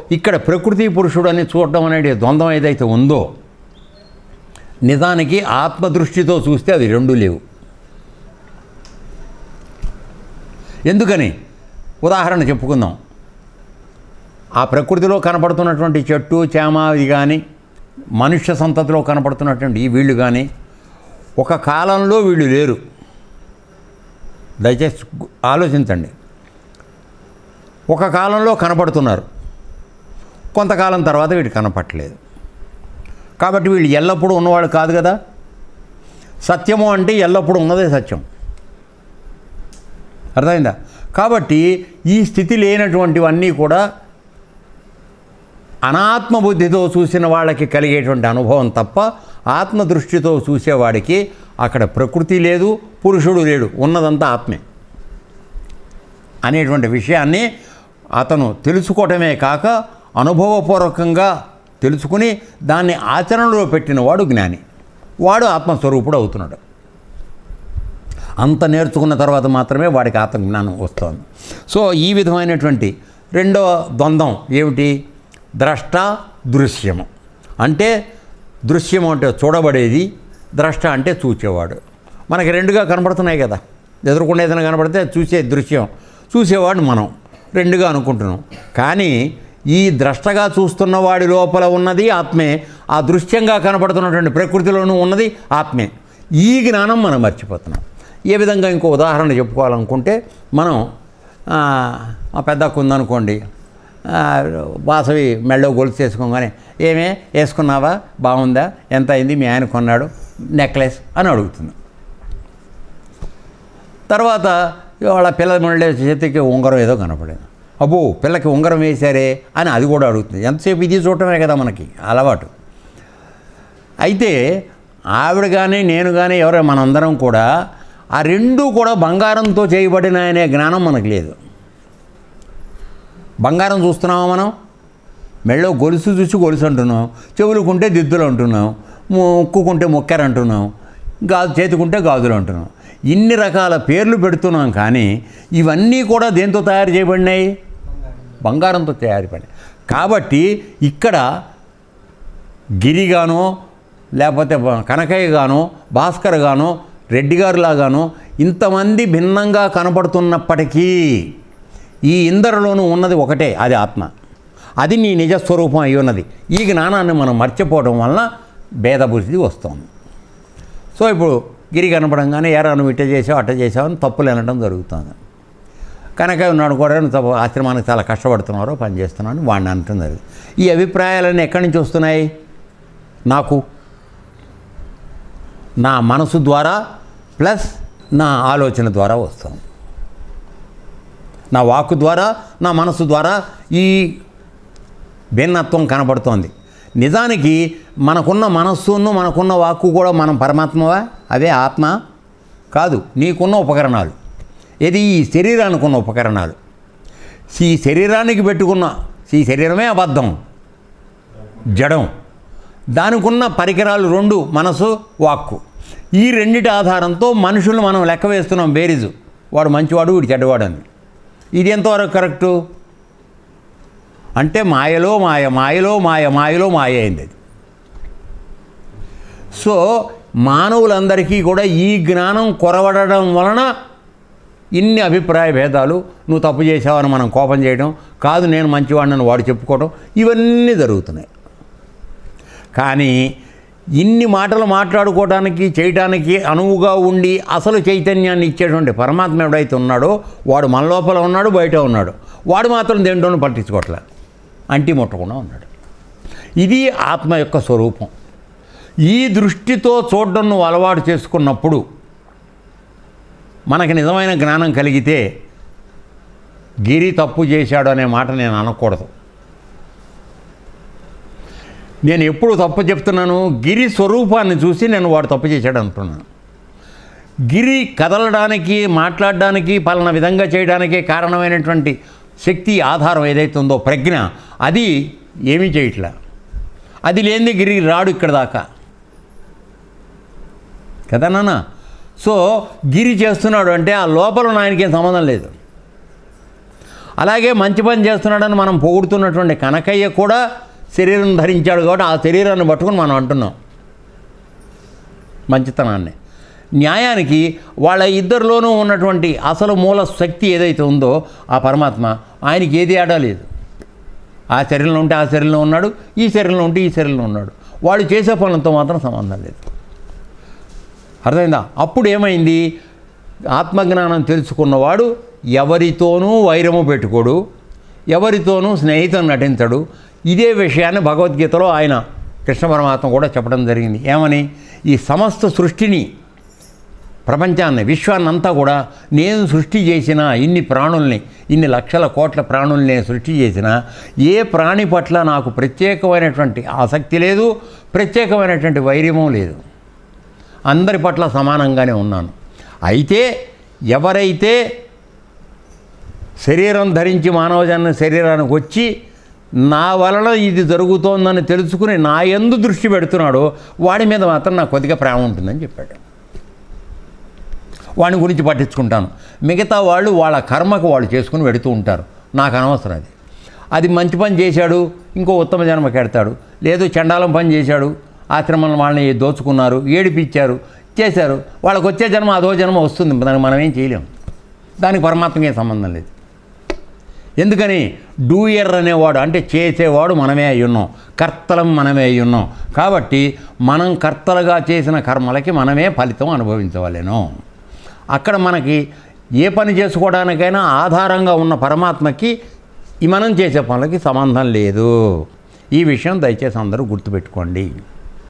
ఇక్కడ ప్రకృతి పురుషుడు అని చూడడం అనేది ద్వంద్వం ఏదైతే ఉందో నిజానికి ఆత్మదృష్టితో చూస్తే అవి రెండు లేవు. ఎందుకని ఉదాహరణ చెప్పుకుందాం. ఆ ప్రకృతిలో కనపడుతున్నటువంటి చెట్టు చేమ ఇది కానీ మనుష్య సంతతిలో కనపడుతున్నటువంటి ఈ వీళ్ళు కానీ ఒక కాలంలో వీళ్ళు లేరు. దయచేసి ఆలోచించండి. ఒక కాలంలో కనపడుతున్నారు, కొంతకాలం తర్వాత వీడు కనపట్టలేదు. కాబట్టి వీళ్ళు ఎల్లప్పుడూ ఉన్నవాడు కాదు కదా. సత్యము అంటే ఎల్లప్పుడూ ఉన్నదే సత్యం. అర్థమైందా? కాబట్టి ఈ స్థితి లేనటువంటివన్నీ కూడా అనాత్మ బుద్ధితో చూసిన వాళ్ళకి కలిగేటువంటి అనుభవం తప్ప ఆత్మదృష్టితో చూసేవాడికి అక్కడ ప్రకృతి లేదు, పురుషుడు లేడు, ఉన్నదంతా ఆత్మే అనేటువంటి విషయాన్ని అతను తెలుసుకోవటమే కాక అనుభవపూర్వకంగా తెలుసుకుని దాన్ని ఆచరణలో పెట్టినవాడు జ్ఞాని. వాడు ఆత్మస్వరూపుడు అవుతున్నాడు. అంత నేర్చుకున్న తర్వాత మాత్రమే వాడికి ఆత్మజ్ఞానం వస్తుంది. సో ఈ విధమైనటువంటి రెండవ ద్వంద్వం ఏమిటి? ద్రష్ట దృశ్యము. అంటే దృశ్యము అంటే చూడబడేది, ద్రష్ట అంటే చూచేవాడు. మనకి రెండుగా కనపడుతున్నాయి కదా. ఎదురుకుండా ఏదైనా కనపడితే చూసే దృశ్యం, చూసేవాడు మనం రెండుగా అనుకుంటున్నాం. కానీ ఈ ద్రష్టగా చూస్తున్న వాడి లోపల ఉన్నది ఆత్మే, ఆ దృశ్యంగా కనపడుతున్నటువంటి ప్రకృతిలోనూ ఉన్నది ఆత్మే. ఈ జ్ఞానం మనం మర్చిపోతున్నాం. ఏ విధంగా ఇంకో ఉదాహరణ చెప్పుకోవాలనుకుంటే మనం మా పెద్దకు ఉందనుకోండి, వాసవి మెళ్ళో గొలుసు వేసుకోగానే ఏమే వేసుకున్నావా, బాగుందా, ఎంత అయింది, మీ ఆయన కొన్నాడు నెక్లెస్ అని అడుగుతుంది. తర్వాత వాళ్ళ పిల్లల మెళ్ళ చేతికి ఉంగరం ఏదో కనపడేది, అబ్బో పిల్లకి ఉంగరం వేశారే అని అది కూడా అడుగుతుంది. ఎంతసేపు ఇది చూడటమే కదా మనకి అలవాటు. అయితే ఆవిడ కానీ నేను కానీ ఎవరో మనందరం కూడా ఆ రెండూ కూడా బంగారంతో చేయబడిన అనే జ్ఞానం మనకు లేదు. బంగారం చూస్తున్నామా మనం? మెళ్ళో గొలుసు చూసి గొలుసు అంటున్నాం, చెవులుకుంటే దిద్దులు అంటున్నాం, ముక్కుకుంటే మొక్కెర అంటున్నాం, చేతుకుంటే గాజులు అంటున్నాం. ఇన్ని రకాల పేర్లు పెడుతున్నాం. కానీ ఇవన్నీ కూడా దేంతో తయారు చేయబడినాయి? బంగారంతో తయారుపడినాయి. కాబట్టి ఇక్కడ గిరిగానో లేకపోతే కనకయ్య గానో భాస్కర్ గానో రెడ్డి గారులాగానో ఇంతమంది భిన్నంగా కనపడుతున్నప్పటికీ ఈ ఇందరిలోనూ ఉన్నది ఒకటే, అది ఆత్మ. అది నీ నిజస్వరూపం అయి ఉన్నది. ఈ జ్ఞానాన్ని మనం మర్చిపోవడం వలన భేదబుద్ధి వస్తుంది. సో ఇప్పుడు గిరి కనపడంగానే ఎరా నువ్వు ఇట్ట చేసావు అట్ట చేసావు అని తప్పులు అనడం జరుగుతుంది. కనకయ్య ఉన్నాడు కూడా, నువ్వు ఆశ్రమానికి చాలా కష్టపడుతున్నారో పని చేస్తున్నావు అని వాడిని అనటం జరుగుతుంది. ఈ అభిప్రాయాలన్నీ ఎక్కడి నుంచి వస్తున్నాయి? నాకు నా మనసు ద్వారా ప్లస్ నా ఆలోచన ద్వారా వస్తుంది. నా వాక్కు ద్వారా నా మనసు ద్వారా ఈ భిన్నత్వం కనబడుతోంది. నిజానికి మనకున్న మనస్సును మనకున్న వాక్కు కూడా మనం పరమాత్మవా? అదే ఆత్మ కాదు. నీకున్న ఉపకరణాలు ఇది ఈ శరీరానికి ఉన్న ఉపకరణాలు. ఈ శరీరానికి పెట్టుకున్న ఈ శరీరమే అబద్ధం, జడం. దానికి ఉన్న పరికరాలు రెండు, మనసు వాక్కు. ఈ రెండిటి ఆధారంతో మనుషులు మనం లెక్క వేస్తున్నాం బేరీజు. వాడు మంచివాడు, వీడు చెడ్డవాడు అని. ఇది ఎంతవరకు కరెక్టు? అంటే మాయలో మాయ, మాయలో మాయ, మాయలో మాయ అయింది అది. సో మానవులందరికీ కూడా ఈ జ్ఞానం కొరవడడం వలన ఇన్ని అభిప్రాయ భేదాలు, నువ్వు తప్పు చేసావని మనం కోపం చేయడం, కాదు నేను మంచివాడిని వాడు చెప్పుకోవడం, ఇవన్నీ జరుగుతున్నాయి. కానీ ఇన్ని మాటలు మాట్లాడుకోవడానికి చేయడానికి అనువుగా ఉండి అసలు చైతన్యాన్ని ఇచ్చేటువంటి పరమాత్మ ఎవడైతే ఉన్నాడో వాడు మన లోపల ఉన్నాడు, బయట ఉన్నాడు. వాడు మాత్రం దేంట్లోనూ పట్టించుకోవట్లే, అంటి ముట్టకుండా ఉన్నాడు. ఇది ఆత్మ యొక్క స్వరూపం. ఈ దృష్టితో చూడడం నువ్వు అలవాటు చేసుకున్నప్పుడు మనకి నిజమైన జ్ఞానం కలిగితే గిరి తప్పు చేశాడు అనే మాట నేను అనకూడదు. నేను ఎప్పుడు తప్పు చెప్తున్నాను? గిరి స్వరూపాన్ని చూసి నేను వాడు తప్పు చేశాడు అంటున్నాను. గిరి కదలడానికి, మాట్లాడడానికి, పలానా విధంగా చేయడానికి కారణమైనటువంటి శక్తి ఆధారం ఏదైతే ఉందో ప్రజ్ఞ, అది ఏమీ చేయట్లా. అది లేనిది గిరి రాడు ఇక్కడ దాకా కదా నాన్న. సో గిరి చేస్తున్నాడు అంటే ఆ లోపల ఆయనకేం సంబంధం లేదు. అలాగే మంచి పని చేస్తున్నాడని మనం పొగుడుతున్నటువంటి కనకయ్య కూడా శరీరం ధరించాడు కాబట్టి ఆ శరీరాన్ని పట్టుకుని మనం అంటున్నాం మంచితనాన్ని. న్యాయానికి వాళ్ళ ఇద్దరిలోనూ ఉన్నటువంటి అసలు మూల శక్తి ఏదైతే ఉందో ఆ పరమాత్మ, ఆయనకి ఏది ఆడా లేదు. ఆ శరీరంలో ఉంటే ఆ శరీరంలో ఉన్నాడు, ఈ శరీరంలో ఉంటే ఈ శరీరంలో ఉన్నాడు. వాళ్ళు చేసే పనులతో మాత్రం సంబంధం లేదు. అర్థమైందా? అప్పుడు ఏమైంది? ఆత్మజ్ఞానం తెలుసుకున్నవాడు ఎవరితోనూ వైరము పెట్టుకోడు, ఎవరితోనూ స్నేహితం నటించడు. ఇదే విషయాన్ని భగవద్గీతలో ఆయన కృష్ణ పరమాత్మ కూడా చెప్పడం జరిగింది. ఏమని? ఈ సమస్త సృష్టిని, ప్రపంచాన్ని, విశ్వాన్నంతా కూడా నేను సృష్టి చేసిన, ఇన్ని ప్రాణుల్ని, ఇన్ని లక్షల కోట్ల ప్రాణుల్ని నేను సృష్టి చేసిన, ఏ ప్రాణి పట్ల నాకు ప్రత్యేకమైనటువంటి ఆసక్తి లేదు, ప్రత్యేకమైనటువంటి వైర్యము లేదు. అందరి పట్ల సమానంగానే ఉన్నాను. అయితే ఎవరైతే శరీరం ధరించి మానవజన్మ శరీరానికి వచ్చి నా వలన ఇది జరుగుతోందని తెలుసుకుని నా యందు దృష్టి పెడుతున్నాడో వాడి మీద మాత్రం నాకు కొద్దిగా ప్రేమ ఉంటుందని చెప్పాడు. వాడి గురించి పట్టించుకుంటాను. మిగతా వాళ్ళు వాళ్ళ కర్మకు వాళ్ళు చేసుకుని పెడుతూ ఉంటారు. నాకు అనవసరం అది. అది మంచి పని చేశాడు, ఇంకో ఉత్తమ జన్మకి ఎడతాడు. లేదు చండాలం పని చేశాడు, ఆశ్రమంలో వాళ్ళని దోచుకున్నారు, ఏడిపించారు, చేశారు. వాళ్ళకి వచ్చే జన్మ అదో జన్మ వస్తుంది. దానికి మనం ఏం చేయలేం. దానికి పరమాత్మకి ఏం సంబంధం లేదు. ఎందుకని? డూయర్ అనేవాడు అంటే చేసేవాడు మనమే అయి ఉన్నాం, కర్తలం మనమే అయి ఉన్నాం. కాబట్టి మనం కర్తలుగా చేసిన కర్మలకి మనమే ఫలితం అనుభవించవలేను. అక్కడ మనకి ఏ పని చేసుకోవడానికైనా ఆధారంగా ఉన్న పరమాత్మకి మనం చేసే పనులకి సంబంధం లేదు. ఈ విషయం దయచేసి అందరూ గుర్తుపెట్టుకోండి.